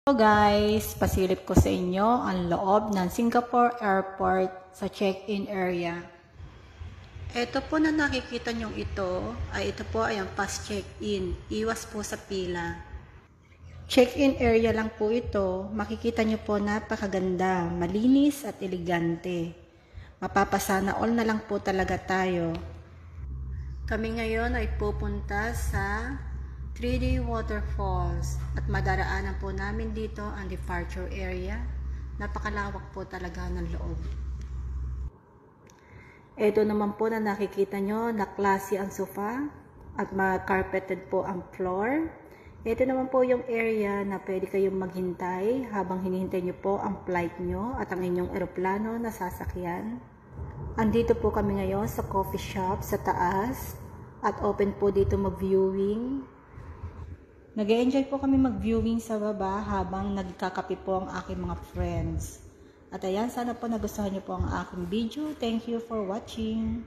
Hello guys, pasilip ko sa inyo ang loob ng Singapore Airport sa check-in area. Ito po na nakikita nyong ito po ay ang fast check-in. Iwas po sa pila. Check-in area lang po ito. Makikita nyo po napakaganda, malinis at elegante. Mapapasana all na lang po talaga tayo. Kami ngayon ay pupunta sa 3D Waterfalls at madaraanan po namin dito ang departure area. Napakalawak po talaga ng loob. Ito naman po na nakikita nyo na classy ang sofa at carpeted po ang floor. Ito naman po yung area na pwede kayong maghintay habang hinihintay nyo po ang flight nyo at ang inyong eroplano na sasakyan. Andito po kami ngayon sa coffee shop sa taas at open po dito mag-viewing. Nag-enjoy po kami mag-viewing sa baba habang nagkakape po ang aking mga friends. At ayan, sana po nagustuhan niyo po ang aking video. Thank you for watching.